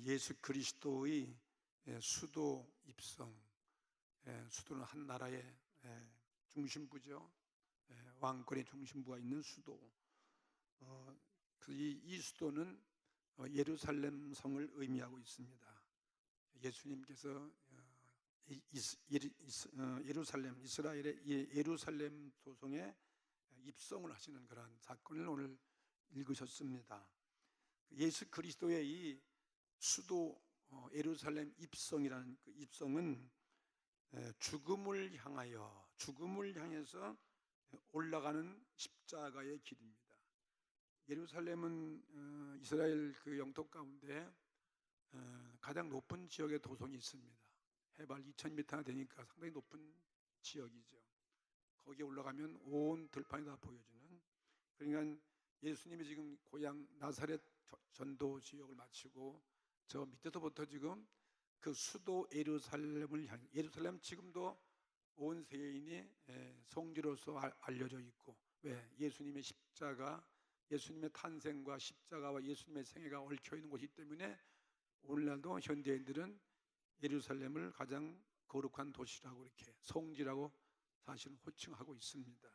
예수 그리스도의 수도 입성, 수도는 한 나라의 중심부죠. 왕권의 중심부가 있는 수도. 이 수도는 예루살렘 성을 의미하고 있습니다. 예수님께서 이스라엘의 예루살렘 도성에 입성을 하시는 그러한 사건을 오늘 읽으셨습니다. 예수 그리스도의 이 수도 예루살렘 입성이라는 그 입성은 죽음을 향해서 올라가는 십자가의 길입니다. 예루살렘은 이스라엘 그 영토 가운데 가장 높은 지역의 도성이 있습니다. 해발 2000m가 되니까 상당히 높은 지역이죠. 거기에 올라가면 온 들판이 다 보여주는. 그러니까 예수님이 지금 고향 나사렛 전도 지역을 마치고 저 밑에서부터 지금 그 수도 예루살렘을 향해, 예루살렘 지금도 온 세계인이 성지로서 알려져 있고, 왜? 예수님의 십자가, 예수님의 탄생과 십자가와 예수님의 생애가 얽혀 있는 곳이기 때문에 오늘날도 현대인들은 예루살렘을 가장 거룩한 도시라고, 이렇게 성지라고 사실은 호칭하고 있습니다.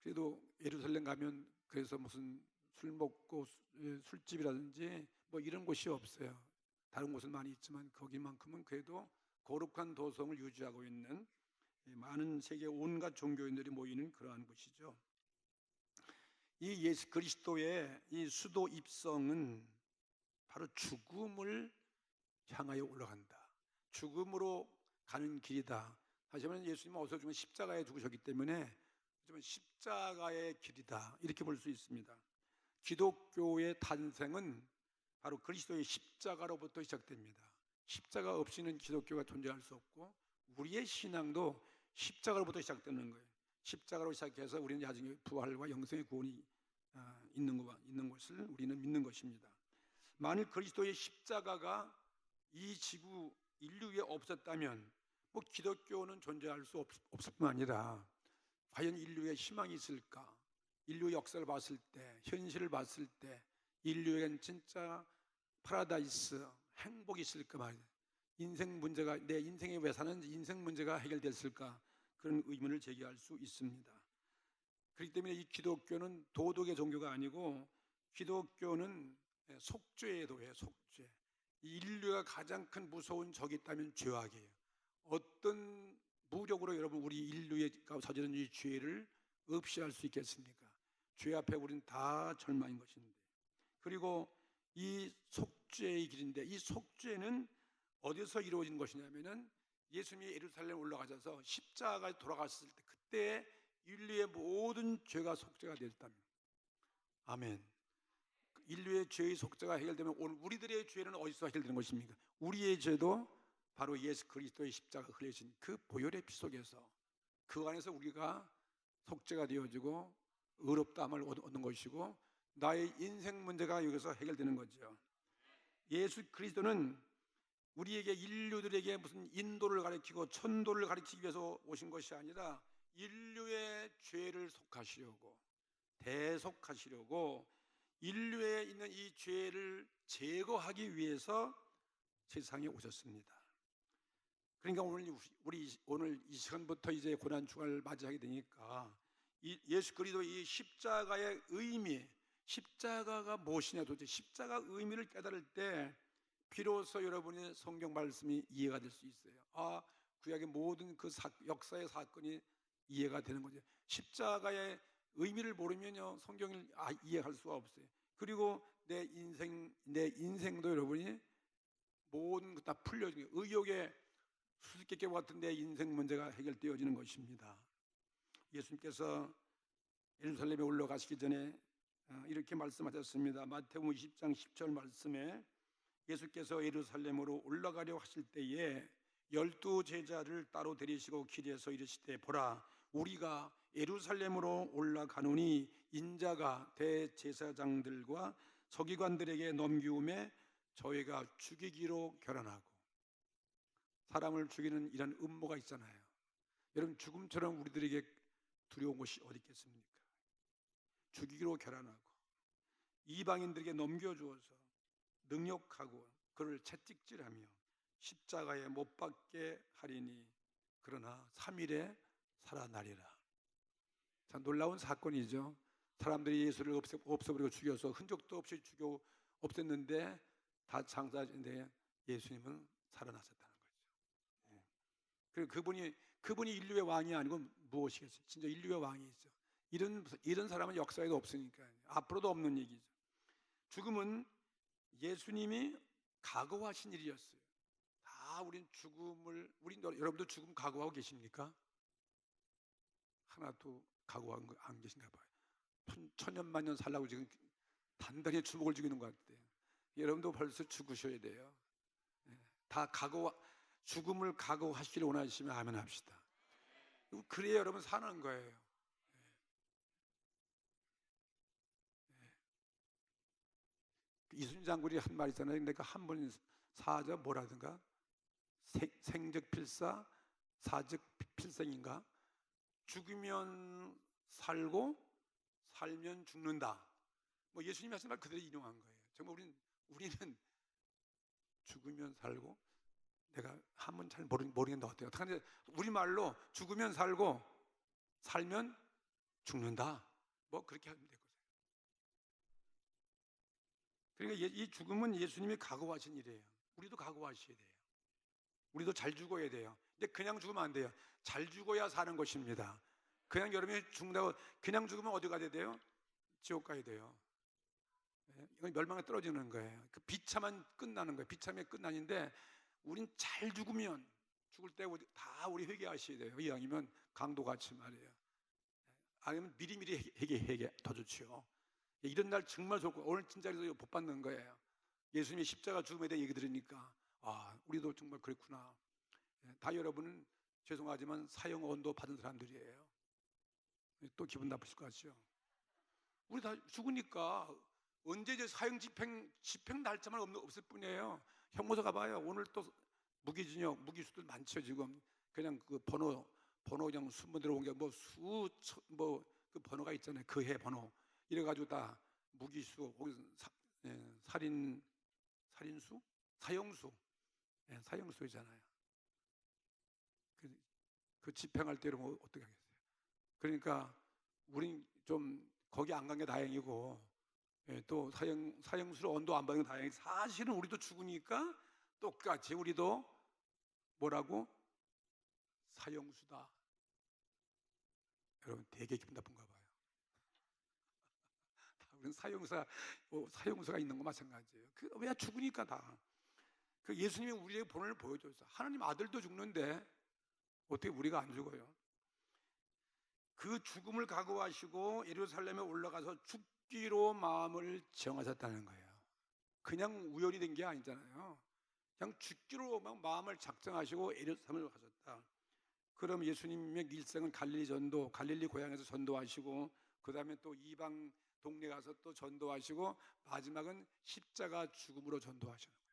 그래도 예루살렘 가면 그래서 무슨 술 먹고 술집이라든지 뭐 이런 곳이 없어요. 다른 곳은 많이 있지만 거기만큼은 그래도 거룩한 도성을 유지하고 있는 많은 세계 온갖 종교인들이 모이는 그러한 곳이죠. 이 예수 그리스도의 이 수도 입성은 바로 죽음을 향하여 올라간다. 죽음으로 가는 길이다. 다시 말하면 예수님은 어디서 죽으면 십자가에 죽으셨기 때문에 십자가의 길이다, 이렇게 볼 수 있습니다. 기독교의 탄생은 바로 그리스도의 십자가로부터 시작됩니다. 십자가 없이는 기독교가 존재할 수 없고 우리의 신앙도 십자가로부터 시작되는 거예요. 십자가로 시작해서 우리는 나중에 부활과 영생의 구원이 있는 것을 우리는 믿는 것입니다. 만일 그리스도의 십자가가 이 지구 인류에 없었다면 뭐 기독교는 존재할 수 없을 뿐 아니라 과연 인류에 희망이 있을까? 인류의 역사를 봤을 때, 현실을 봤을 때 인류에겐 진짜 파라다이스, 행복이 있을까 말이에요. 인생 문제가, 내 인생이 왜 사는지 인생 문제가 해결됐을까? 그런 의문을 제기할 수 있습니다. 그렇기 때문에 이 기독교는 도덕의 종교가 아니고 기독교는 속죄의 도예요. 속죄. 인류가 가장 큰 무서운 적이 있다면 죄악이에요. 어떤 무력으로 여러분 우리 인류가 저지른 이 죄를 없이 할 수 있겠습니까? 죄 앞에 우리는 다 절망인 것인데. 그리고 이 속죄의 길인데, 이 속죄는 어디서 이루어진 것이냐면은 예수님이 예루살렘 올라가셔서 십자가에 돌아갔을 때, 그때 인류의 모든 죄가 속죄가 되었답니다. 아멘. 인류의 죄의 속죄가 해결되면 오늘 우리들의 죄는 어디서 해결되는 것입니까? 우리의 죄도 바로 예수 그리스도의 십자가 흘려진 그 보혈의 피 속에서, 그 안에서 우리가 속죄가 되어지고 의롭다함을 얻는 것이고 나의 인생 문제가 여기서 해결되는 거죠. 예수 그리스도는 우리에게, 인류들에게 무슨 인도를 가리키고 천도를 가리키기 위해서 오신 것이 아니라 인류의 죄를 속하시려고, 대속하시려고, 인류에 있는 이 죄를 제거하기 위해서 세상에 오셨습니다. 그러니까 오늘 이 시간부터 이제 고난주간을 맞이하게 되니까 예수 그리스도의 이 십자가의 의미, 십자가가 무엇이냐, 도대체 십자가 의미를 깨달을 때 비로소 여러분의 성경 말씀이 이해가 될 수 있어요. 구약의 모든 그 역사의 사건이 이해가 되는 거죠. 십자가의 의미를 모르면요 성경을 이해할 수가 없어요. 그리고 내 인생도 여러분이 모든 것 다 풀려지는, 의욕의 수수께끼 같은 내 인생 문제가 해결되어지는 것입니다. 예수님께서 예루살렘에 올라가시기 전에 이렇게 말씀하셨습니다. 마태복음 20장 10절 말씀에 예수께서 예루살렘으로 올라가려 하실 때에 12 제자를 따로 데리시고 길에서 이르시되, 보라, 우리가 예루살렘으로 올라가노니 인자가 대제사장들과 서기관들에게 넘기움에 저희가 죽이기로 결단하고. 사람을 죽이는 이런 음모가 있잖아요. 여러분, 죽음처럼 우리들에게 두려운 것이 어디 있겠습니까? 죽이기로 결단하고 이방인들에게 넘겨주어서 능욕하고 그를 채찍질하며 십자가에 못 박게 하리니 그러나 3일에 살아나리라. 참 놀라운 사건이죠. 사람들이 예수를 없애버리고 죽여서 흔적도 없이 죽여 없앴는데 다 장사인데 예수님은 살아나셨다는 거죠. 예. 그리고 그분이 인류의 왕이 아니고 무엇이겠어요? 진짜 인류의 왕이죠. 이런 사람은 역사에도 없으니까 앞으로도 없는 얘기죠. 죽음은 예수님이 각오하신 일이었어요. 다 우린 죽음을 여러분도 죽음 각오하고 계십니까? 하나도 각오한 거 안 계신가 봐요. 천년만년 살라고 지금 단단히 주먹을 쥐고 있는 것 같아요. 여러분도 벌써 죽으셔야 돼요. 다 죽음을 각오하시기를 원하시면 아멘 합시다. 그래야 여러분 사는 거예요. 이순신 장군이 한 말 있잖아요. 근데 그 한번 사자 뭐라든가 생적 필사 사적 필생인가, 죽으면 살고 살면 죽는다. 뭐 예수님이 하신 말 그대로 인용한 거예요. 정말 우리는 죽으면 살고, 내가 한번 잘 모르겠는데 어때요? 어떡하는데 우리말로 죽으면 살고 살면 죽는다. 뭐 그렇게 하면 될 거예요. 그러니까 이 죽음은 예수님이 각오하신 일이에요. 우리도 각오하셔야 돼요. 우리도 잘 죽어야 돼요. 근데 그냥 죽으면 안 돼요. 잘 죽어야 사는 것입니다. 그냥 여러분이 죽는다고 그냥 죽으면 어디 가야 돼요? 지옥 가야 돼요. 이건 멸망에 떨어지는 거예요. 그 비참한 끝나는 거예요. 비참의 끝나는데 우린 잘 죽으면 죽을 때 다 우리 회개하셔야 돼요. 이왕이면 강도같이 말이에요. 아니면 미리미리 회개 더 좋죠. 이런 날 정말 좋고 오늘 진짜 복 받는 거예요. 예수님이 십자가 죽음에 대해 얘기 들으니까 우리도 정말 그렇구나. 다 여러분은 죄송하지만 사형 언도 받은 사람들이에요. 또 기분 나쁘실 것 같죠? 우리 다 죽으니까 언제 이제 사형 집행 날짜만 없을 뿐이에요. 형무소 가봐요. 오늘 또 무기징역, 무기수들 많죠 지금. 그냥 그 번호 그냥 순번 들어온 게 그 번호가 있잖아요. 그 해 번호. 이래가지고 다 무기수, 살인수, 사형수이잖아요. 그 집행할 때 이러면 어떻게 하겠어요? 그러니까 우린 좀 거기 안 간 게 다행이고, 또 사형수로 언도 안 받는 게 다행이고, 사실은 우리도 죽으니까 똑같이 우리도 뭐라고? 사형수다. 여러분 되게 기분 나쁜가 봐요. 우리는 사형수가 있는 거 마찬가지예요. 왜 죽으니까 다. 그 예수님이 우리에게 본을 보여줬어. 하나님 아들도 죽는데 어떻게 우리가 안 죽어요? 그 죽음을 각오하시고 예루살렘에 올라가서 죽기로 마음을 정하셨다는 거예요. 그냥 우연이 된 게 아니잖아요. 그냥 죽기로 막 마음을 작정하시고 예루살렘을 가셨다. 그럼 예수님의 일생은 갈릴리 전도, 갈릴리 고향에서 전도하시고, 그 다음에 또 이방 동네 가서 또 전도하시고, 마지막은 십자가 죽음으로 전도하시는 거예요.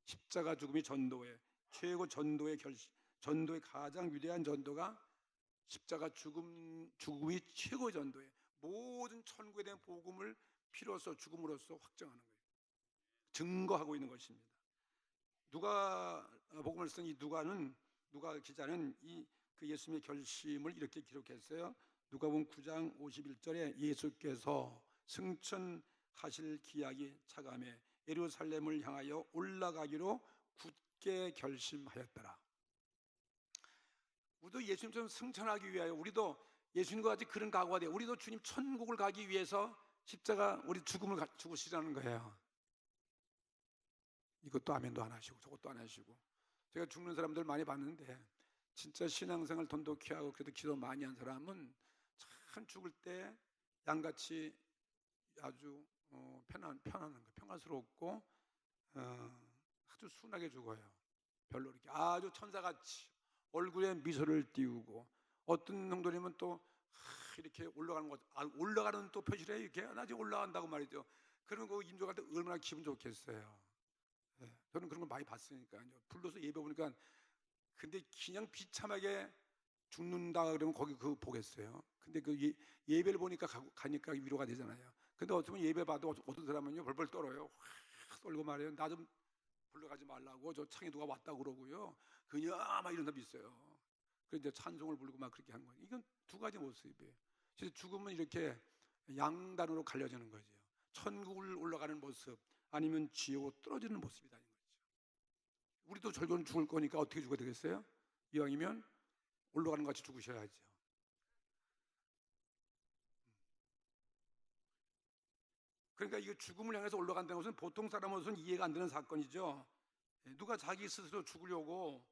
십자가 죽음이 전도의 최고, 전도의 가장 위대한 전도가 십자가 죽음이 최고 전도예요. 모든 천국에 대한 복음을 피로써 죽음으로써 확정하는 거예요. 증거하고 있는 것입니다. 누가 복음을 쓴 이 누가 기자는 그 예수님의 결심을 이렇게 기록했어요. 누가복음 9장 51절에 예수께서 승천하실 기약이 차감해 예루살렘을 향하여 올라가기로 굳게 결심하였더라. 우리도 예수님처럼 승천하기 위하여, 우리도 예수님과 같이 그런 각오가 돼요. 우리도 주님 천국을 가기 위해서 십자가 우리 죽음을 죽으시라는 거예요. 이것도 아멘도 안 하시고 저것도 안 하시고. 제가 죽는 사람들 많이 봤는데 진짜 신앙생활 돈독히 하고 그래도 기도 많이 한 사람은 참 죽을 때 양같이 아주 편안한 거, 평안스럽고 아주 순하게 죽어요. 별로 이렇게 아주 천사같이 얼굴에 미소를 띄우고, 어떤 정도냐면 또 이렇게 올라가는 또 표시를 해요. 이렇게 나 지금 올라간다고 말이죠. 그런 거 임종할 때 얼마나 기분 좋겠어요. 저는 그런 걸 많이 봤으니까요. 불러서 예배 보니까, 근데 그냥 비참하게 죽는다 그러면 거기 그거 보겠어요. 근데 그 예배를 보니까 가니까 위로가 되잖아요. 근데 어쩌면 예배 봐도 어떤 사람은요 벌벌 떨어요. 확 떨고 말해요. 나 좀 불러가지 말라고, 저 창에 누가 왔다고 그러고요. 그냥 막 이런 사람이 있어요. 그런데 찬송을 부르고 막 그렇게 하는 거예요. 이건 두 가지 모습이에요. 그래서 죽음은 이렇게 양단으로 갈려지는 거죠. 천국을 올라가는 모습, 아니면 지옥으로 떨어지는 모습이다 는 거죠. 우리도 결국은 죽을 거니까 어떻게 죽어야 되겠어요? 이왕이면 올라가는 것 같이 죽으셔야죠. 그러니까 이거 죽음을 향해서 올라간다는 것은 보통 사람으로서는 이해가 안 되는 사건이죠. 누가 자기 스스로 죽으려고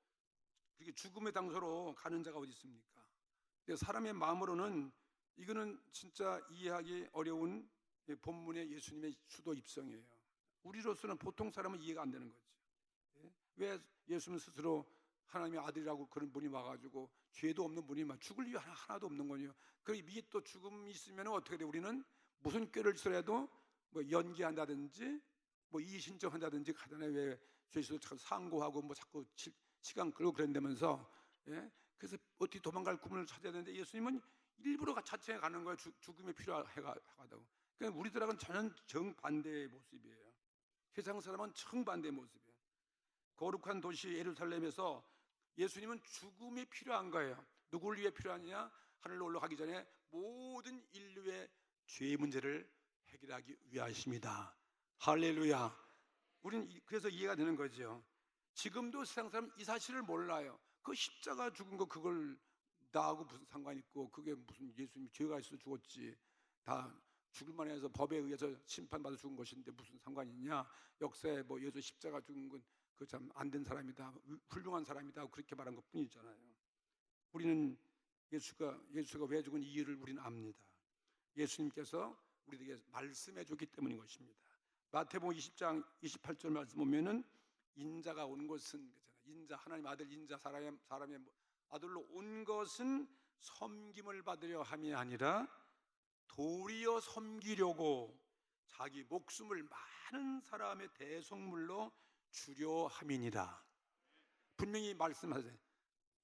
그렇게 죽음의 장소로 가는 자가 어디 있습니까? 사람의 마음으로는 이거는 진짜 이해하기 어려운 본문의 예수님의 수도 입성이에요. 우리로서는 보통 사람은 이해가 안 되는 거죠. 왜 예수님 스스로 하나님의 아들이라고 그런 분이 와가지고 죄도 없는 분이 막 죽을 이유 하나도 없는 거요. 그 위에 또 죽음이 있으면 어떻게 돼? 우리는 무슨 꾀를 써라도 뭐 연기한다든지 뭐 이의신청한다든지 하잖아요. 왜 죄에서 자꾸 상고하고 뭐 자꾸 시간 끌고 그런다면서. 예? 그래서 어떻게 도망갈 꿈을 찾아야 되는데 예수님은 일부러 자체에 가는 거예요. 죽음이 필요하다고. 그러니까 우리들하고는 전혀 정반대의 모습이에요. 세상 사람은 정반대의 모습이에요. 거룩한 도시 예루살렘에서 예수님은 죽음이 필요한 거예요. 누구를 위해 필요하냐? 하늘로 올라가기 전에 모든 인류의 죄 문제를 해결하기 위하십니다. 할렐루야. 우리는 그래서 이해가 되는 거죠. 지금도 세상 사람은 이 사실을 몰라요. 그 십자가 죽은 거 그걸 나하고 무슨 상관이 있고, 그게 무슨 예수님이 죄가 있어서 죽었지, 다 죽을만 해서 법에 의해서 심판받아 죽은 것인데 무슨 상관이 있냐, 역사에 뭐 예수 십자가 죽은 건 그 참 안 된 사람이다, 훌륭한 사람이다, 그렇게 말한 것 뿐이잖아요. 우리는 예수가 왜 죽은 이유를 우리는 압니다. 예수님께서 우리에게 말씀해 줬기 때문인 것입니다. 마태복음 20장 28절 말씀 보면은 인자가 온 것은, 인자, 하나님 아들 인자, 사람의 아들로 온 것은 섬김을 받으려 함이 아니라 도리어 섬기려고 자기 목숨을 많은 사람의 대속물로 주려 함이니라. 분명히 말씀하세요.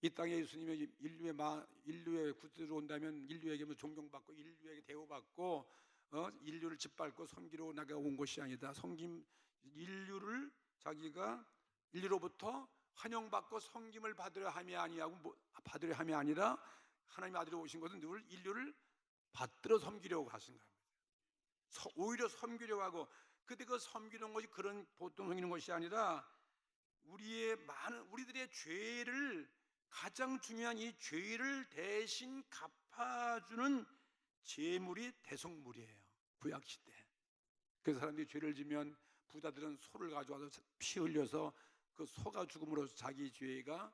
이 땅에 예수님이 인류의 구주로 온다면 인류에게 존경받고 인류에게 대우받고 인류를 짓밟고 섬기러 나가 온 것이 아니다. 인류를 자기가 인류로부터 환영받고 섬김을 받으려 함이 아니라 하나님 아들이 오신 것은 늘 인류를 받들어 섬기려고 하신 거예요. 오히려 섬기려고 하고, 근데 그 섬기는 것이 그런 보통 섬기는 것이 아니라 우리들의 죄를, 가장 중요한 이 죄를 대신 갚아주는 제물이 대속물이에요. 구약시대. 그래서 사람들이 죄를 지면 부자들은 소를 가져와서 피 흘려서 그 소가 죽음으로 자기 죄가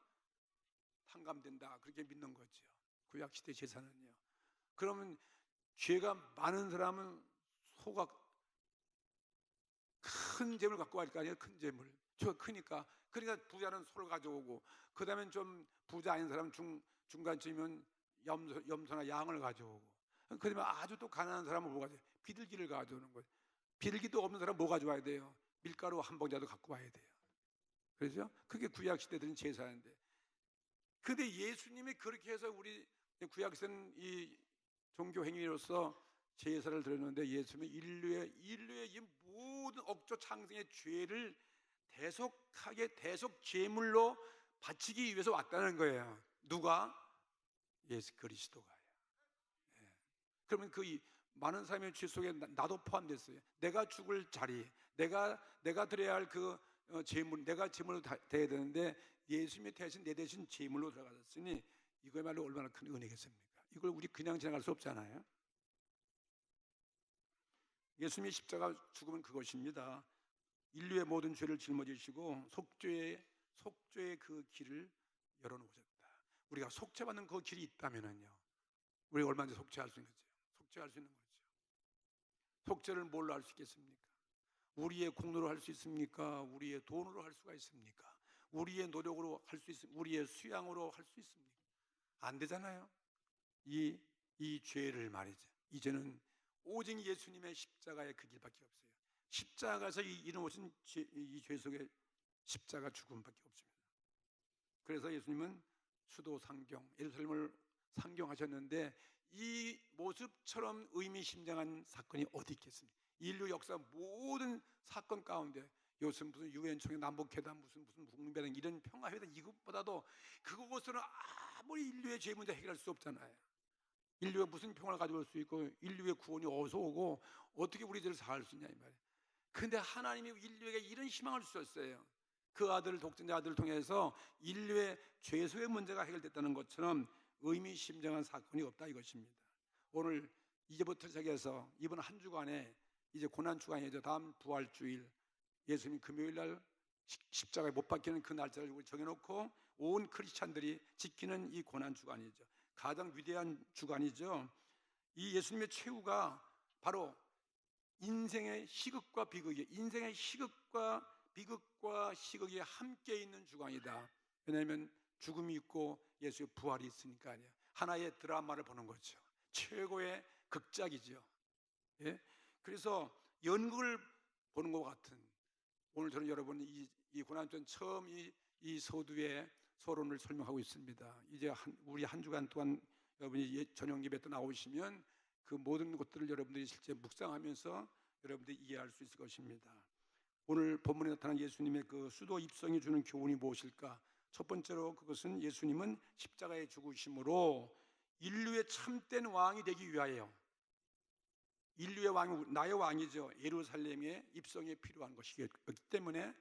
탕감된다, 그렇게 믿는 거죠. 구약시대 제사는요. 그러면 죄가 많은 사람은 소가 큰 재물 갖고 갈 거 아니에요. 큰 재물. 죄가 크니까. 그러니까 부자는 소를 가져오고, 그 다음엔 좀 부자 아닌 사람은 중간쯤이면 염소나 양을 가져오고, 그러면 아주 또 가난한 사람은 뭐 가져요? 비둘기를 가져오는 거예요. 비둘기도 없는 사람은 뭐 가져와야 돼요? 밀가루 한 봉지라도 갖고 와야 돼요. 그렇죠? 그게 구약시대들은 제사인데, 근데 예수님이 그렇게 해서 우리 구약시대는 이 종교 행위로서 제사를 드렸는데, 예수님이 인류의 이 모든 억조 창생의 죄를 대속 제물로 바치기 위해서 왔다는 거예요. 누가? 예수 그리스도가요. 예. 그러면 그 많은 사람의 죄 속에 나도 포함됐어요. 내가 죽을 자리, 내가 드려야 할 그 제물, 내가 제물로 돼야 되는데 예수님이 대신 내 대신 제물로 들어가셨으니 이거야말로 얼마나 큰 은혜겠습니까? 이걸 우리 그냥 지나갈 수 없잖아요. 예수님의 십자가 죽음은 그것입니다. 인류의 모든 죄를 짊어지시고 속죄의 그 길을 열어놓으셨다. 우리가 속죄받는 그 길이 있다면요, 우리가 얼마든지 속죄할 수 있는 거죠. 속죄할 수 있는 거죠. 속죄를 뭘로 할 수 있겠습니까? 우리의 공로로 할 수 있습니까? 우리의 돈으로 할 수가 있습니까? 우리의 노력으로 할 수 있습니까? 우리의 수양으로 할 수 있습니까? 안 되잖아요. 이 죄를 말이죠. 이제는 오직 예수님의 십자가의 그 길밖에 없어요. 십자가에서 이루어진 이 죄 속에 십자가 죽음밖에 없습니다. 그래서 예수님은 수도 상경, 예루살렘을 상경하셨는데, 이 모습처럼 의미심장한 사건이 어디 있겠습니까? 인류 역사 모든 사건 가운데 요즘 무슨 유엔 총회 남북회담 무슨 북미회담 이런 평화회담 이것보다도 그것으로는 아무리 인류의 죄 문제 해결할 수 없잖아요. 인류가 무슨 평화를 가져올 수 있고 인류의 구원이 어디서 오고 어떻게 우리들을 사할 수 있냐 이 말이에요. 그런데 하나님이 인류에게 이런 희망을 주셨어요. 그 아들 독생자 아들을 통해서 인류의 죄수의 문제가 해결됐다는 것처럼 의미심장한 사건이 없다 이것입니다. 오늘 이제부터 시작해서 이번 한 주간에 이제 고난 주간이죠. 다음 부활주일 예수님 금요일 날 십자가에 못 박히는 그 날짜를 정해놓고 온 크리스찬들이 지키는 이 고난 주간이죠. 가장 위대한 주간이죠. 이 예수님의 최후가 바로 인생의 희극과 비극이 인생의 희극과 비극과 희극이 함께 있는 주간이다. 왜냐하면 죽음이 있고 예수의 부활이 있으니까 아니에요. 하나의 드라마를 보는 거죠. 최고의 극작이죠. 예? 그래서 연극을 보는 것 같은 오늘 저는 여러분 이 고난주간 처음 이 서두에 서론을 설명하고 있습니다. 이제 우리 한 주간 동안 여러분이 저녁 예배 때 나오시면 그 모든 것들을 여러분들이 실제 묵상하면서 여러분들이 이해할 수 있을 것입니다. 오늘 본문에 나타난 예수님의 그 수도 입성이 주는 교훈이 무엇일까? 첫 번째로 그것은 예수님은 십자가에 죽으심으로 인류의 참된 왕이 되기 위하여 인류의 왕이 나의 왕이죠. 예루살렘의 입성에 필요한 것이기 때문에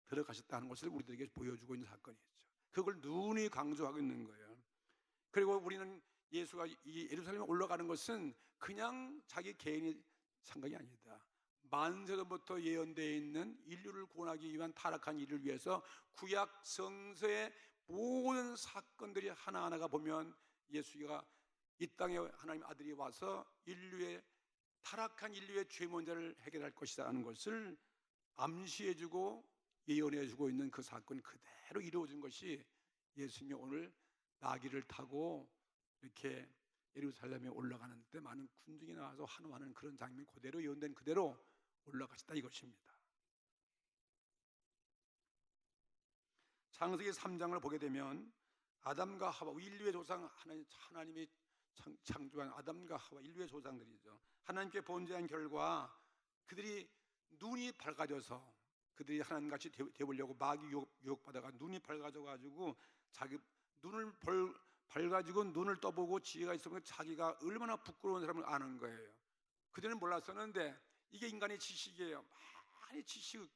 들어가셨다는 것을 우리들에게 보여주고 있는 사건이죠. 그걸 누누이 강조하고 있는 거예요. 그리고 우리는 예수가 이 예루살렘에 올라가는 것은 그냥 자기 개인의 생각이 아니다. 만세전부터 예언되어 있는 인류를 구원하기 위한 타락한 일을 위해서 구약 성서의 모든 사건들이 하나하나가 보면 예수가 이 땅에 하나님 아들이 와서 타락한 인류의 죄 문제를 해결할 것이라는 것을 암시해주고 예언해주고 있는 그 사건 그대로 이루어진 것이 예수님이 오늘 나귀를 타고 이렇게 예루살렘에 올라가는 때 많은 군중이 나와서 환호하는 그런 장면이 그대로 예언된 그대로 올라가셨다 이것입니다. 창세기 3장을 보게 되면 아담과 하와 인류의 조상 하나님이 창조한 아담과 하와 인류의 조상들이죠. 하나님께 범죄한 결과 그들이 눈이 밝아져서 그들이 하나님같이 되보려고 마귀 유혹받아가 눈이 밝아져가지고 자기 눈을 밝아지고 눈을 떠보고 지혜가 있으면 자기가 얼마나 부끄러운 사람을 아는 거예요. 그들은 몰랐었는데 이게 인간의 지식이에요. 많이 지식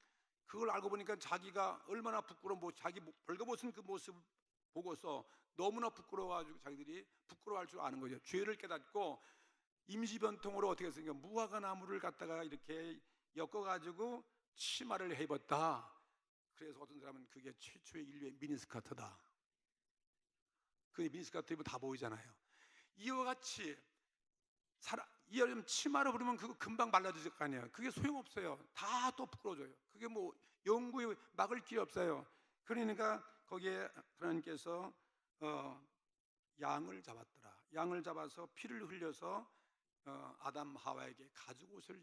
그걸 알고 보니까 자기가 얼마나 부끄러운 자기 벌거벗은 그 모습을 보고서 너무나 부끄러워가지고 자기들이 부끄러워할 줄 아는 거죠. 죄를 깨닫고 임시변통으로 어떻게 했으니까 무화과 나무를 갖다가 이렇게 엮어가지고 치마를 해입었다. 그래서 어떤 사람은 그게 최초의 인류의 미니스커트다. 그 미니스커트 입으면 다 보이잖아요. 이와 같이 이 여름 치마를 부르면 그거 금방 말라질 거 아니에요. 그게 소용없어요. 다 또 부끄러워져요. 그게 뭐 연구에 막을 길이 없어요. 그러니까 거기에 하나님께서 양을 잡았더라. 양을 잡아서 피를 흘려서 아담 하와에게 가죽 옷을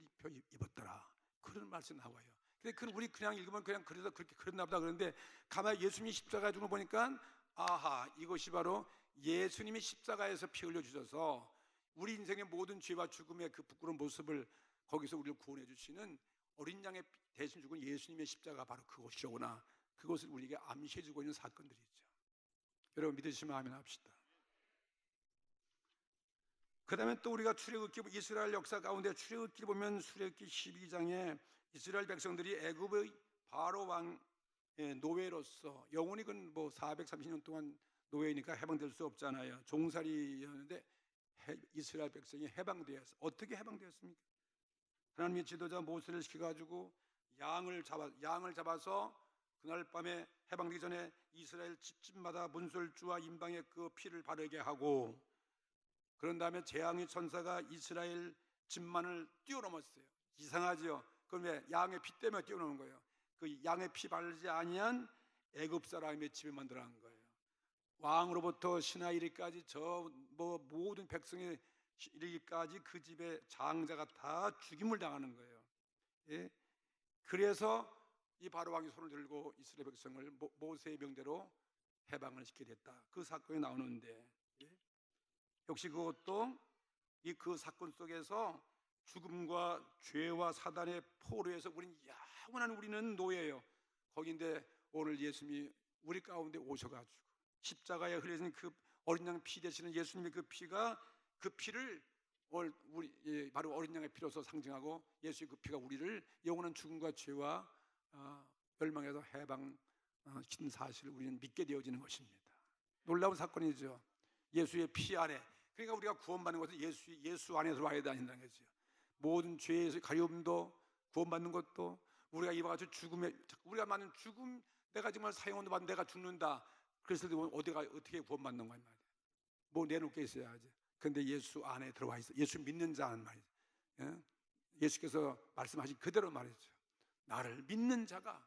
입었더라. 그런 말씀 나와요. 근데 우리 그냥 읽으면 그냥 그래서 그렇게 그랬나 보다 그런데 가만히 예수님이 십자가에 죽은 걸 보니까 아하 이것이 바로 예수님이 십자가에서 피 흘려 주셔서 우리 인생의 모든 죄와 죽음의 그 부끄러운 모습을 거기서 우리를 구원해 주시는 어린 양의 대신 죽은 예수님의 십자가 바로 그것이오구나. 그것을 우리에게 암시해 주고 있는 사건들이죠. 여러분 믿으시면 아멘 합시다. 그 다음에 또 우리가 출애굽기 이스라엘 역사 가운데 출애굽기 보면 출애굽기 12장에 이스라엘 백성들이 애굽의 바로 왕 노예로서 영원히 그건 뭐 430년 동안 노예니까 해방될 수 없잖아요. 종살이였는데 이스라엘 백성이 해방되었어. 어떻게 해방되었습니까? 하나님의 지도자 모세를 시켜가지고 양을 잡아서 그날 밤에 해방되기 전에 이스라엘 집집마다 문설주와 임방에 그 피를 바르게 하고 그런 다음에 재앙의 천사가 이스라엘 집만을 뛰어넘었어요. 이상하죠? 그럼 왜? 양의 피 때문에 뛰어넘은 거예요. 그 양의 피 바르지 아니한 애굽 사람의 집에만 들어간 거예요. 왕으로부터 신하 이르기까지 모든 백성의 이르기까지 그 집의 장자가 다 죽임을 당하는 거예요. 예? 그래서 이 바로 왕이 손을 들고 이스라엘 백성을 모세의 명대로 해방을 시키게 됐다. 그 사건이 나오는데 예? 역시 그것도 이 그 사건 속에서 죽음과 죄와 사단의 포로에서 우리는 노예예요. 거기인데 오늘 예수님이 우리 가운데 오셔가지고 십자가에 흘려진 그 어린 양 피 되시는 예수님의 그 피가, 그 피를 바로 어린 양의 피로서 상징하고, 예수의 그 피가 우리를 영원한 죽음과 죄와 멸망에서 해방시킨 사실을 우리는 믿게 되어지는 것입니다. 놀라운 사건이죠. 예수의 피 안에, 그러니까 우리가 구원받는 것은 예수 안에 들어와야 된다는 거죠. 모든 죄에서 가려움도 구원받는 것도, 우리가 이와 같이 우리가 많은 죽음, 내가 정말 사형원도 받는, 내가 죽는다, 그래서 어떻게 구원받는 거야 말이야. 뭐 내놓을 게 있어야지. 근데 예수 안에 들어와 있어. 예수 믿는 자는 말이죠. 예? 예수께서 말씀하신 그대로 말이죠. 나를 믿는 자가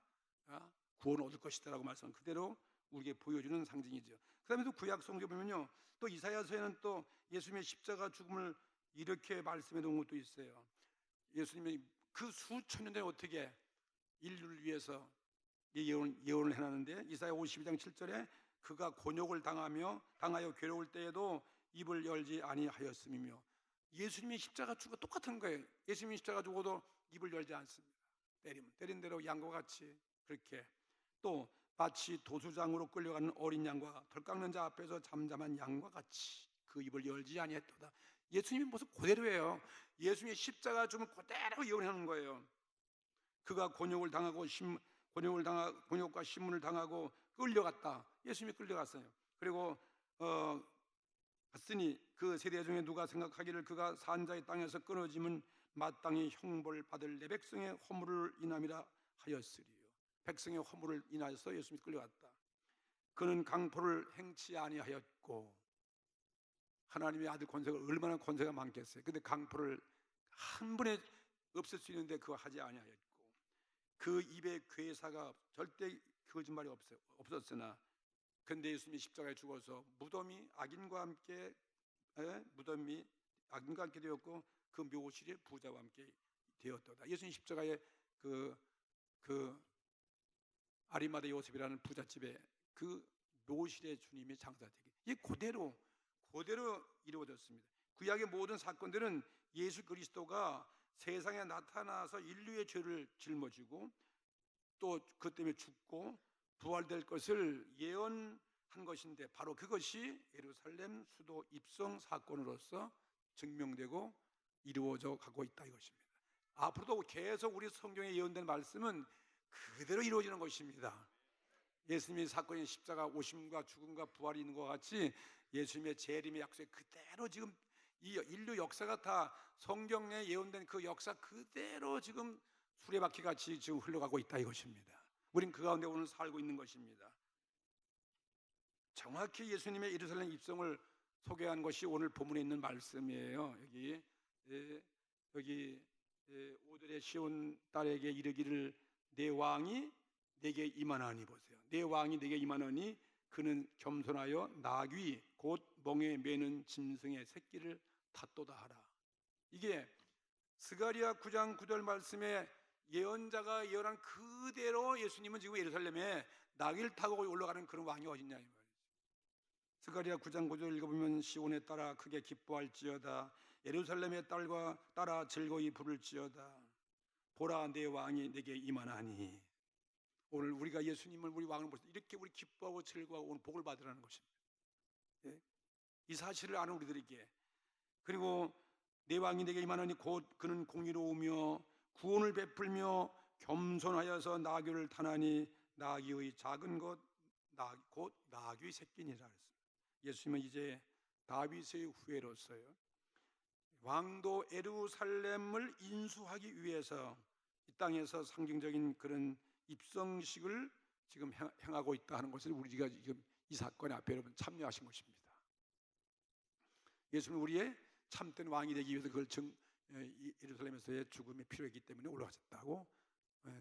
구원을 얻을 것이다라고 말씀한 그대로 우리에게 보여주는 상징이죠. 그 다음에 또 구약 성경에 보면요, 또 이사야서에는 또 예수님의 십자가 죽음을 이렇게 말씀해 놓은 것도 있어요. 예수님이 그 수천 년 전에 어떻게 인류를 위해서 예언을 해놨는데, 이사야 52장 7절에 그가 곤욕을 당하여 괴로울 때에도 입을 열지 아니하였음이며, 예수님이 십자가 죽어 똑같은 거예요. 예수님이 십자가 죽어도 입을 열지 않습니다. 때린 대로 양과 같이, 그렇게 또 마치 도수장으로 끌려가는 어린 양과 덜 깎는 자 앞에서 잠잠한 양과 같이 그 입을 열지 아니했도다. 예수님이 모습 그대로예요. 예수님의 십자가 죽음을 그대로 예언하는 거예요. 그가 곤욕을 당하고 곤욕과 신문을 당하고 끌려갔다. 예수님이 끌려갔어요. 그리고 갔으니 그 세대 중에 누가 생각하기를 그가 산 자의 땅에서 끊어짐은 마땅히 형벌 받을 내 백성의 허물을 인함이라 하였으리요. 백성의 허물을 인하여서 예수님이 끌려갔다. 그는 강포를 행치 아니하였고, 하나님의 아들 권세가 얼마나 권세가 많겠어요. 근데 강포를 한 번에 없앨 수 있는데 그거 하지 아니하였고, 그 입에 괴사가 절대 거짓말이 없었으나, 근데 예수님이 십자가에 죽어서 무덤이 악인과 함께 되었고, 그 묘실에 부자와 함께 되었도다. 예수님 십자가에 그 아리마대 요셉이라는 부잣집에 그 묘실에 주님이 장사되기, 이게 그대로 이루어졌습니다. 구약의 모든 사건들은 예수 그리스도가 세상에 나타나서 인류의 죄를 짊어지고 또 그 때문에 죽고 부활될 것을 예언한 것인데, 바로 그것이 예루살렘 수도 입성 사건으로서 증명되고 이루어져 가고 있다 이것입니다. 앞으로도 계속 우리 성경에 예언된 말씀은 그대로 이루어지는 것입니다. 예수님의 사건인 십자가 오심과 죽음과 부활이 있는 것 같이 예수님의 재림의 약속이 그대로 지금 이 인류 역사가 다 성경에 예언된 그 역사 그대로 지금 수레바퀴 같이 지금 흘러가고 있다 이것입니다. 우린 그 가운데 오늘 살고 있는 것입니다. 정확히 예수님의 예루살렘 입성을 소개한 것이 오늘 본문에 있는 말씀이에요. 여기 5절에 시온 딸에게 이르기를 내 왕이 내게 임하나니, 보세요. 내 왕이 내게 임하나니 그는 겸손하여 나귀 곧 멍에 매는 짐승의 새끼를 탔도다 하라. 이게 스가랴 9장 9절 말씀에 예언자가 예언한 그대로 예수님은 지금 예루살렘에 나귀를 타고 올라가는 그런 왕이 어딨냐 이 말이죠. 스가랴 9장 9절 읽어보면 시온에 따라 크게 기뻐할지어다, 예루살렘의 딸과 따라 즐거이 부를지어다, 보라 내 왕이 내게 임하나니. 오늘 우리가 예수님을 우리 왕을 보실 때 이렇게 우리 기뻐하고 즐거워하고 오늘 복을 받으라는 것입니다. 예? 이 사실을 아는 우리들에게, 그리고 내 왕이 내게 임하나니 곧 그는 공의로우며 구원을 베풀며 겸손하여서 나귀를 타나니 나귀의 작은 것 곧 나귀 새끼니라 했습니다. 예수님은 이제 다윗의 후예로서요, 왕도 예루살렘을 인수하기 위해서 이 땅에서 상징적인 그런 입성식을 지금 행하고 있다 하는 것을 우리가 지금 이 사건 앞에 여러분 참여하신 것입니다. 예수님은 우리의 참된 왕이 되기 위해서 그걸 예루살렘에서의 죽음이 필요했기 때문에 올라가셨다고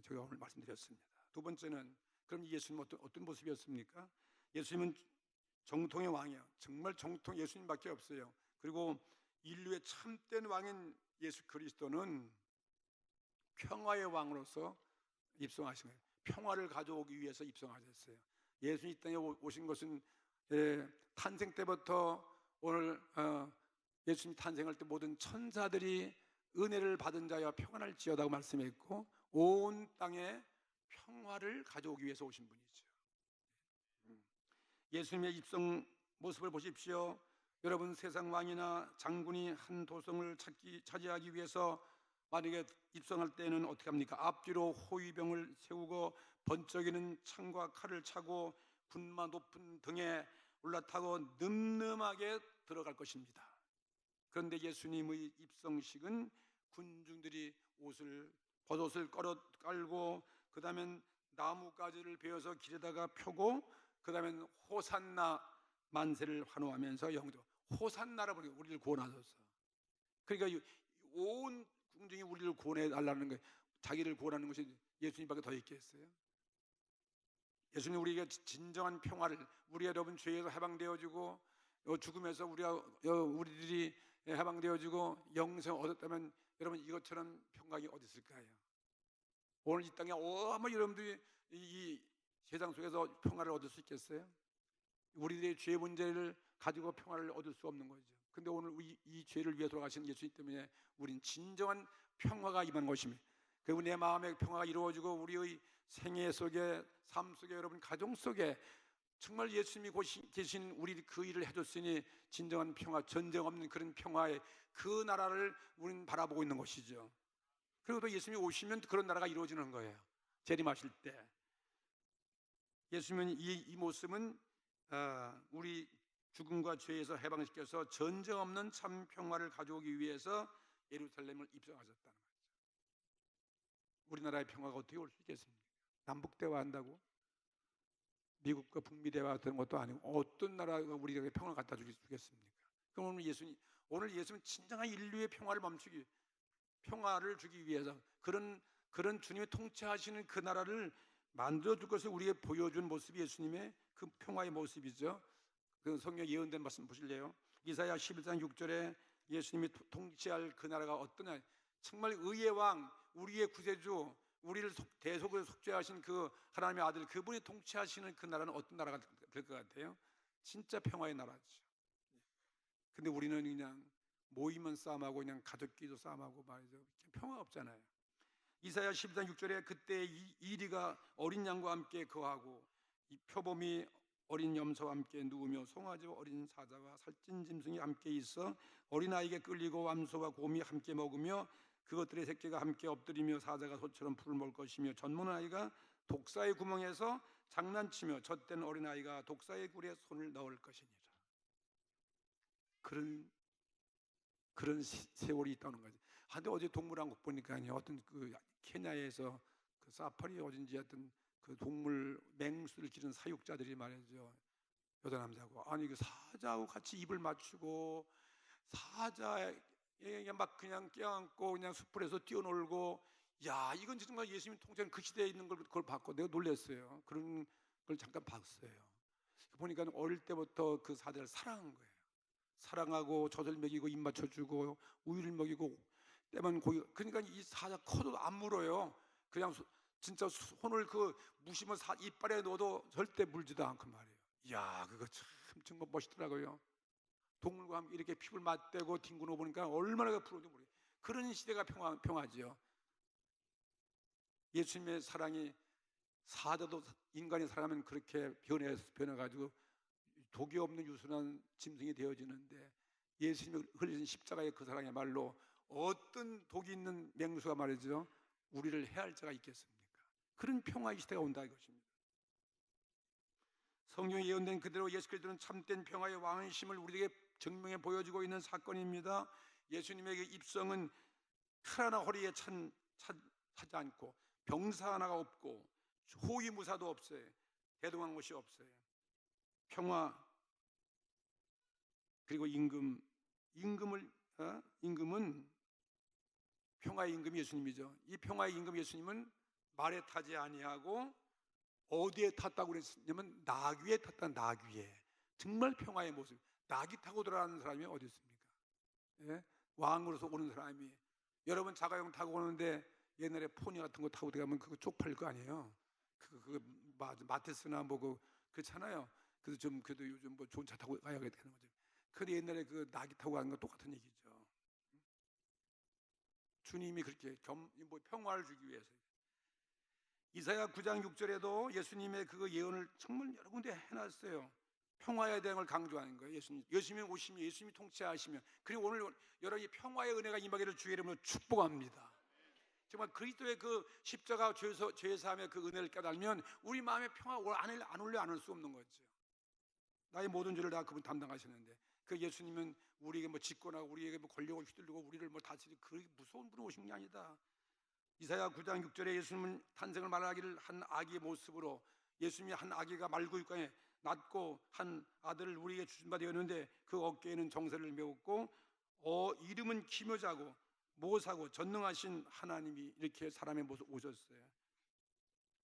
제가 오늘 말씀드렸습니다. 두 번째는, 그럼 예수님은 어떤 모습이었습니까? 예수님은 정통의 왕이에요. 정말 정통 예수님밖에 없어요. 그리고 인류의 참된 왕인 예수 그리스도는 평화의 왕으로서 입성하신 거예요. 평화를 가져오기 위해서 입성하셨어요. 예수님 이 땅에 오신 것은 탄생 때부터 오늘 예수님 탄생할 때 모든 천사들이 은혜를 받은 자여 평안할지어다고 말씀했고 온 땅에 평화를 가져오기 위해서 오신 분이죠. 예수님의 입성 모습을 보십시오. 여러분, 세상 왕이나 장군이 한 도성을 차지하기 위해서 만약에 입성할 때는 어떻게 합니까? 앞뒤로 호위병을 세우고 번쩍이는 창과 칼을 차고 군마 높은 등에 올라타고 늠름하게 들어갈 것입니다. 그런데 예수님의 입성식은 군중들이 벗옷을 깔고 그 다음엔 나뭇가지를 베어서 길에다가 펴고 그 다음엔 호산나 만세를 환호하면서 영도 호산나라 부르고 우리를 구원하소서. 그러니까 온 군중이 우리를 구원해 달라는 거예요. 자기를 구원하는 것이 예수님밖에 더 있겠어요? 예수님 우리에게 진정한 평화를, 우리 여러분 죄에서 해방되어지고 죽음에서 우리들이 해방되어지고 영생 얻었다면 여러분 이것처럼 평강이 어디 있을까요? 오늘 이 땅에 아마 여러분들이 이 세상 속에서 평화를 얻을 수 있겠어요? 우리들의 죄 문제를 가지고 평화를 얻을 수 없는 거죠. 근데 오늘 이 죄를 위해 돌아가신 예수님 때문에 우린 진정한 평화가 임한 것입니다. 그리고 내 마음의 평화가 이루어지고 우리의 생애 속에, 삶 속에, 여러분 가정 속에 정말 예수님이 계신 우리 그 일을 해줬으니 진정한 평화, 전쟁 없는 그런 평화의 그 나라를 우리는 바라보고 있는 것이죠. 그리고 또 예수님이 오시면 그런 나라가 이루어지는 거예요. 재림하실 때 예수님은 이 모습은 우리 죽음과 죄에서 해방시켜서 전쟁 없는 참 평화를 가져오기 위해서 예루살렘을 입성하셨다는 거죠. 우리나라의 평화가 어떻게 올 수 있겠습니까? 남북 대화한다고? 미국과 북미 대화 되는 것도 아니고 어떤 나라가 우리에게 평화를 갖다 주겠습니까? 그럼 오늘 예수는 진정한 인류의 평화를 주기 위해서 그런 주님의 통치하시는 그 나라를 만들어줄 것을 우리에게 보여준 모습이 예수님의 그 평화의 모습이죠. 그 성경 예언된 말씀 보실래요? 이사야 11장 6절에 예수님이 통치할 그 나라가 어떠냐? 정말 의의 왕, 우리의 구세주, 우리를 대속을 속죄하신 그 하나님의 아들, 그분이 통치하시는 그 나라는 어떤 나라가 될 것 같아요? 진짜 평화의 나라죠. 근데 우리는 그냥 모이면 싸움하고 그냥 가족끼리도 싸움하고 말이죠. 평화 없잖아요. 이사야 12장 6절에 그때 이리가 어린 양과 함께 거하고 이 표범이 어린 염소와 함께 누우며 송아지와 어린 사자와 살찐 짐승이 함께 있어 어린아이에게 끌리고 암소와 곰이 함께 먹으며 그것들의 새끼가 함께 엎드리며 사자가 소처럼 풀을 먹을 것이며 젊은 아이가 독사의 구멍에서 장난치며 젖된 어린아이가 독사의 굴에 손을 넣을 것이니라. 그런 세월이 있다는 거죠. 근데 어제 동물왕국 보니까요, 어떤 그 케냐에서 그 사파리 어딘지 하여튼 그 동물 맹수를 기른 사육자들이 말이죠, 여자 남자고, 아니 그 사자하고 같이 입을 맞추고 사자에게 막 그냥 껴안고 그냥 숲풀에서 뛰어놀고, 야 이건 정말 예수님 통치하는 그 시대에 있는 걸 그걸 봤고 내가 놀랐어요. 그런 걸 잠깐 봤어요. 보니까 어릴 때부터 그 사자를 사랑한 거예요. 사랑하고 젖을 먹이고 입 맞춰주고 우유를 먹이고 때만 고기. 그러니까 이 사자 커도 안 물어요. 그냥 진짜 손을 그 무심을 이빨에 넣어도 절대 물지도 않고 말이에요. 이야 그거 참 정말 멋있더라고요. 동물과 함께 이렇게 피부를 맞대고 뒹구는 거 보니까 얼마나 부러운지 모르겠어요. 그런 시대가 평화지요. 예수님의 사랑이 사자도 인간이 살아가면 그렇게 변해가지고 독이 없는 유순한 짐승이 되어지는데, 예수님이 흘리신 십자가의 그 사랑의 말로 어떤 독이 있는 맹수가 말이죠, 우리를 해할 자가 있겠습니까? 그런 평화의 시대가 온다 이것입니다. 성경에 예언된 그대로 예수 그리스도는 참된 평화의 왕이심을 우리에게 증명해 보여주고 있는 사건입니다. 예수님에게 입성은 칼 하나 허리에 차지 않고 병사 하나가 없고 호위무사도 없어요. 대동한 곳이 없어요. 평화 그리고 임금은 평화의 임금이 예수님이죠. 이 평화의 임금 예수님은 말에 타지 아니하고 어디에 탔다고 그랬냐면 나귀에 탔다. 나귀에. 정말 평화의 모습. 나귀 타고 돌아가는 사람이 어디 있습니까? 예? 왕으로서 오는 사람이. 여러분 자가용 타고 오는데 옛날에 포니 같은 거 타고 들어가면 그거 쪽팔릴 거 아니에요. 그거 마테스나 뭐 그렇잖아요. 그래서 좀 그래도 요즘 뭐 좋은 차 타고 가야 되는 거죠. 그런데 옛날에 그 나귀 타고 가는 거 똑같은 얘기죠. 주님이 그렇게 평화를 주기 위해서. 이사야 9장 6절에도 예수님의 그 예언을 정말 여러 군데 해놨어요. 평화에 대한 걸 강조하는 거예요. 예수님이 오시면, 예수님이 통치하시면, 그리고 오늘 여러분이 평화의 은혜가 임하기를 주의 이름으로 축복합니다. 정말 그리스도의 그 십자가 죄사함의 그 은혜를 깨달으면 우리 마음에 평화가 안 올려 안 올 수 없는 거죠. 나의 모든 죄를 다 그분 담당하셨는데, 그 예수님은 우리에게 뭐 짓거나 우리에게 뭐 권력을 휘둘르고 우리를 뭐 다스리고 그 무서운 분이 오신 게 아니다. 이사야 9장 6절에 예수님은 탄생을 말하기를 한 아기의 모습으로, 예수님이 한 아기가 말구육간에 낳고 한 아들을 우리에게 주신 바 되었는데 그 어깨에는 정사를 메웠고 이름은 기묘자고 모사고 전능하신 하나님이 이렇게 사람의 모습 오셨어요.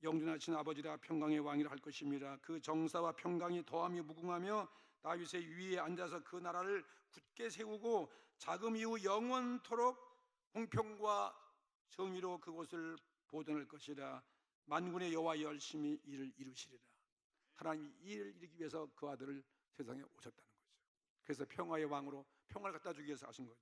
영존하신 아버지라 평강의 왕이라 할 것입니다. 그 정사와 평강이 더하며 무궁하며 다윗의 위에 앉아서 그 나라를 굳게 세우고 자금 이후 영원토록 공평과 정의로 그곳을 보존할 것이라. 만군의 여호와 열심히 일을 이루시리라. 하나님이 이 일을 이루기 위해서 그 아들을 세상에 오셨다는 거죠. 그래서 평화의 왕으로 평화를 갖다 주기 위해서 하신 거죠.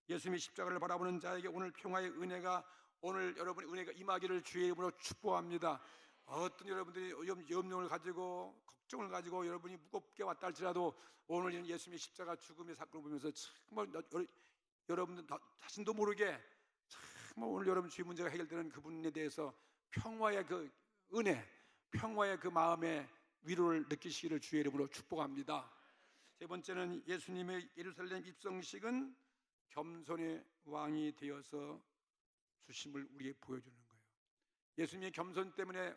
예수님이 십자가를 바라보는 자에게 오늘 평화의 은혜가, 오늘 여러분의 은혜가 임하기를 주의 이름으로 축복합니다. 어떤 여러분들이 염려를 가지고 걱정을 가지고 여러분이 무겁게 왔다 할지라도 오늘 예수님의 십자가 죽음의 사건을 보면서 정말 여러분들 자신도 모르게 정말 오늘 여러분 주의 문제가 해결되는 그분에 대해서 평화의 그 은혜, 평화의 그 마음의 위로를 느끼시기를 주의 이름으로 축복합니다. 세 번째는 예수님의 예루살렘 입성식은 겸손의 왕이 되어서 주심을 우리에게 보여주는 거예요. 예수님의 겸손 때문에,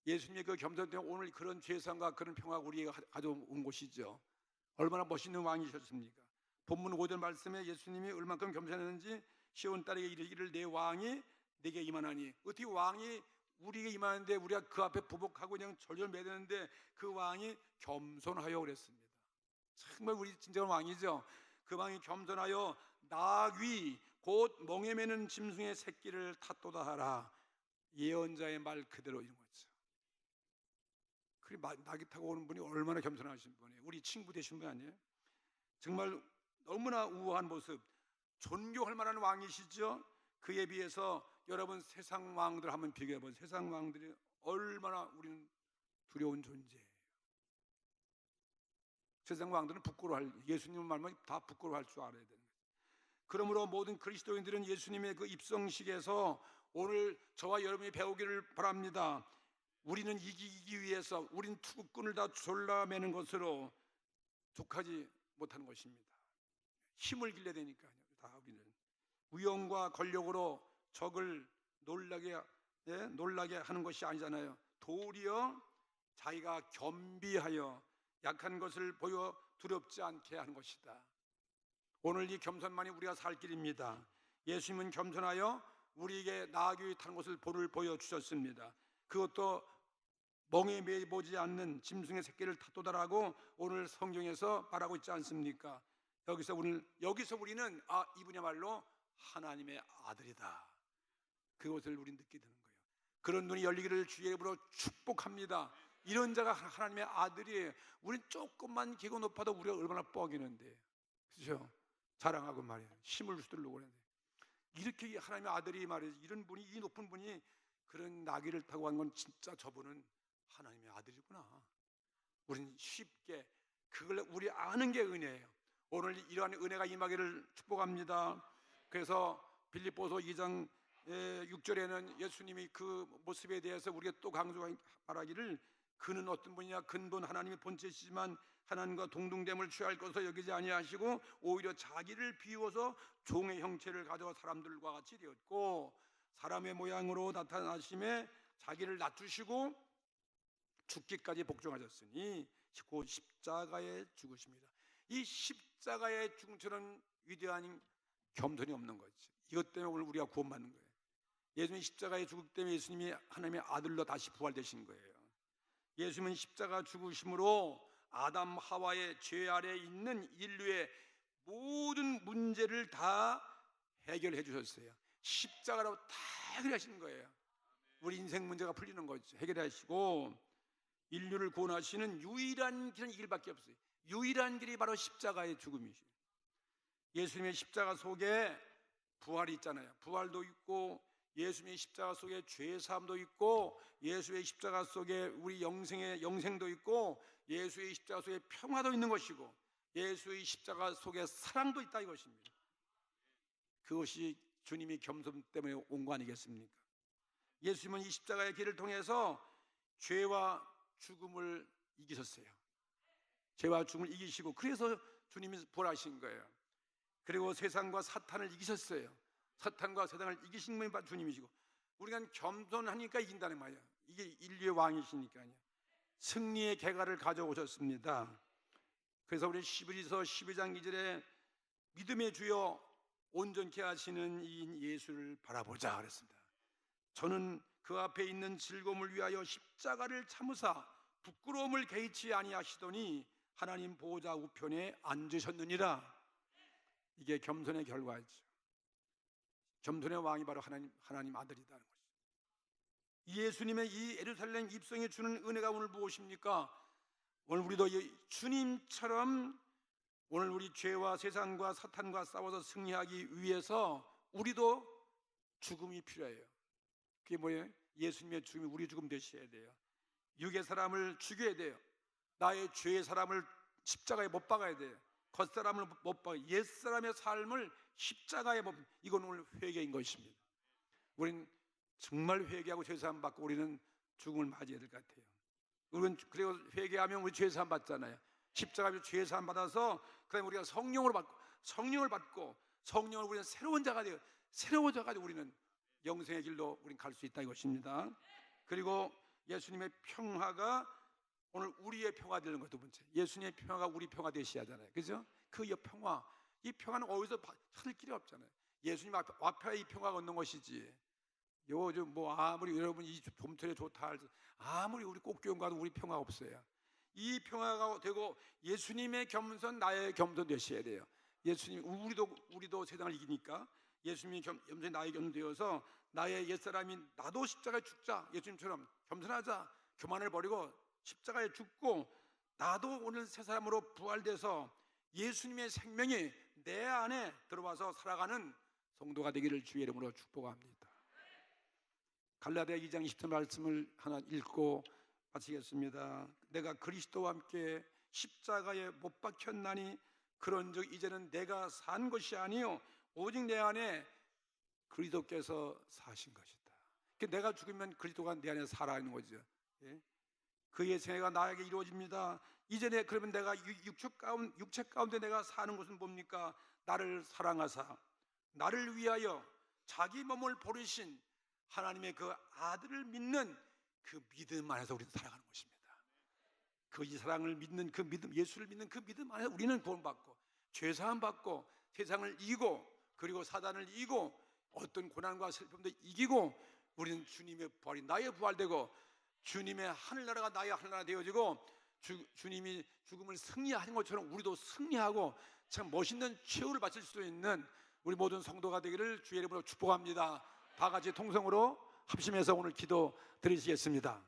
예수님의 그 겸손 때문에 오늘 그런 죄상과 그런 평화가 우리에게 가져온 것이죠. 얼마나 멋있는 왕이셨습니까? 본문 5절 말씀에 예수님이 얼만큼 겸손했는지 시온 딸에게 이르기를 내 왕이 내게 임하나니. 어떻게 왕이 우리에게 임하는데 우리가 그 앞에 부복하고 그냥 절절매대는데 그 왕이 겸손하여 그랬습니다. 정말 우리 진정한 왕이죠. 그 왕이 겸손하여 나귀 곧 멍에 매는 짐승의 새끼를 탓도다 하라. 예언자의 말 그대로 이런 거죠. 그 나귀 타고 오는 분이 얼마나 겸손하신 분이에요. 우리 친구 되신 분 아니에요? 정말 너무나 우아한 모습, 존경할 만한 왕이시죠. 그에 비해서 여러분 세상 왕들 한번 비교해 보세요. 세상 왕들이 얼마나 우리는 두려운 존재예요. 세상 왕들은 부끄러워할, 예수님 말만 다 부끄러워할 줄 알아야 되는 거예요. 그러므로 모든 그리스도인들은 예수님의 그 입성식에서 오늘 저와 여러분이 배우기를 바랍니다. 우리는 이기기 위해서 우린 투구꾼을 다 졸라매는 것으로 족하지 못하는 것입니다. 힘을 길러야 되니까요. 다 우리는 위엄과 권력으로 적을 놀라게 하는 것이 아니잖아요. 도리어 자기가 겸비하여 약한 것을 보여 두렵지 않게 하는 것이다. 오늘 이 겸손만이 우리가 살 길입니다. 예수님은 겸손하여 우리에게 나귀 타는 것을 본을 보여주셨습니다. 그것도 멍에 매보지 않는 짐승의 새끼를 탓도다라고 오늘 성경에서 말하고 있지 않습니까? 여기서 우리는 이분이야말로 하나님의 아들이다. 그것을 우리 느끼게 되는 거예요. 그런 눈이 열리기를 주의 이름으로 축복합니다. 이런 자가 하나님의 아들이에요. 우리는 조금만 기고 높아도 우리가 얼마나 뻐기는데, 그렇죠? 자랑하고 말이에요. 힘을 휘두르고 그러는데, 이렇게 하나님의 아들이 말이에요. 이런 분이, 이 높은 분이 그런 나귀를 타고 간 건 진짜 저분은 하나님의 아들이구나. 우리는 쉽게 그걸 우리 아는 게 은혜예요. 오늘 이러한 은혜가 임하기를 축복합니다. 그래서 빌립보서 2장 6절에는 예수님이 그 모습에 대해서 우리가 또 강조하기를 그는 어떤 분이냐, 근본 하나님의 본체시지만 하나님과 동등됨을 취할 것으로 여기지 아니하시고 오히려 자기를 비워서 종의 형체를 가져 사람들과 같이 되었고 사람의 모양으로 나타나심에 자기를 낮추시고 죽기까지 복종하셨으니 곧 십자가에 죽으십니다. 이 십자가의 죽음처럼 위대한 겸손이 없는 거지. 이것 때문에 오늘 우리가 구원받는 거예요. 예수님이 십자가에 죽을 때문에 예수님이 하나님의 아들로 다시 부활되신 거예요. 예수님은 십자가 죽으심으로 아담 하와의 죄 아래 있는 인류의 모든 문제를 다 해결해 주셨어요. 십자가로 다 해결하시는 거예요. 우리 인생 문제가 풀리는 거죠. 해결하시고 인류를 구원하시는 유일한 길은 이 길밖에 없어요. 유일한 길이 바로 십자가의 죽음이죠. 예수님의 십자가 속에 부활이 있잖아요. 부활도 있고 예수님의 십자가 속에 죄의 사함도 있고 예수의 십자가 속에 우리 영생의 영생도 있고 예수의 십자가 속에 평화도 있는 것이고 예수의 십자가 속에 사랑도 있다 이것입니다. 그것이 주님이 겸손 때문에 온 거 아니겠습니까? 예수님은 이 십자가의 길을 통해서 죄와 죽음을 이기셨어요. 죄와 죽음을 이기시고 그래서 주님이 부활하신 거예요. 그리고 세상과 사탄을 이기셨어요. 사탄과 세상을 이기신 분이 바로 주님이시고 우리가 겸손하니까 이긴다는 말이에요. 이게 인류의 왕이시니까요. 승리의 개가를 가져오셨습니다. 그래서 우리 히브리서 12장 2절에 믿음의 주여 온전케 하시는 이인 예수를 바라보자 그랬습니다. 저는 그 앞에 있는 즐거움을 위하여 십자가를 참으사 부끄러움을 개의치 아니하시더니 하나님 보호자 우편에 앉으셨느니라. 이게 겸손의 결과이죠. 겸손의 왕이 바로 하나님 아들이다는 것이죠. 예수님의 이 예루살렘 입성에 주는 은혜가 오늘 무엇입니까? 오늘 우리도 주님처럼 오늘 우리 죄와 세상과 사탄과 싸워서 승리하기 위해서 우리도 죽음이 필요해요. 그게 뭐예요? 예수님의 죽음이 우리 죽음 되셔야 돼요. 육의 사람을 죽여야 돼요. 나의 죄의 사람을 십자가에 못 박아야 돼요. 겉사람을 못 박아 옛사람의 삶을 십자가에 못. 이건 오늘 회개인 것입니다. 우리는 정말 회개하고 죄사함 받고 우리는 죽음을 맞이해야 될 것 같아요. 우리는 그리고 회개하면 우리 죄사함 받잖아요. 십자가에 죄사함 받아서 그다음에 우리가 성령을 받고 성령을 우리는 새로운 자가 되어 새로워져가지고 우리는 영생의 길로 우리는 갈 수 있다 이것입니다. 그리고 예수님의 평화가 오늘 우리의 평화 되는 것 두 번째. 예수님의 평화가 우리 평화 되셔야 하잖아요. 그죠? 그 평화, 이 평화는 어디서 찾을 길이 없잖아요. 예수님 앞에 이 평화가 없는 것이지. 요즘 뭐 아무리 여러분 이 봄철에 좋다 할지 아무리 우리 꽃기운 가도 우리 평화 없어요. 이 평화가 되고 예수님의 겸손 나의 겸손 되셔야 돼요. 예수님 우리도 세상을 이기니까 예수님이 겸손이 나의 겸손 되어서 나의 옛사람이 나도 십자가에 죽자. 예수님처럼 겸손하자. 교만을 버리고 십자가에 죽고 나도 오늘 새 사람으로 부활돼서 예수님의 생명이 내 안에 들어와서 살아가는 성도가 되기를 주의 이름으로 축복합니다. 갈라디아 2장 20절 말씀을 하나 읽고 마치겠습니다. 내가 그리스도와 함께 십자가에 못 박혔나니 그런즉 이제는 내가 산 것이 아니요 오직 내 안에 그리스도께서 사신 것이다. 내가 죽으면 그리스도가 내 안에 살아있는 거죠. 예? 그의 생애가 나에게 이루어집니다. 이전에 그러면 내가 육체 가운데 내가 사는 것은 뭡니까? 나를 사랑하사 나를 위하여 자기 몸을 버리신 하나님의 그 아들을 믿는 그 믿음 안에서 우리는 살아가는 것입니다. 그 이 사랑을 믿는 그 믿음, 예수를 믿는 그 믿음 안에서 우리는 구원받고 죄사함 받고 세상을 이기고 그리고 사단을 이기고 어떤 고난과 슬픔도 이기고 우리는 주님의 부활이 나의 부활되고 주님의 하늘나라가 나의 하늘나라 되어지고 주님이 죽음을 승리하신 것처럼 우리도 승리하고 참 멋있는 최후를 바칠 수 있는 우리 모든 성도가 되기를 주의 이름으로 축복합니다. 다 같이 통성으로 합심해서 오늘 기도 드리시겠습니다.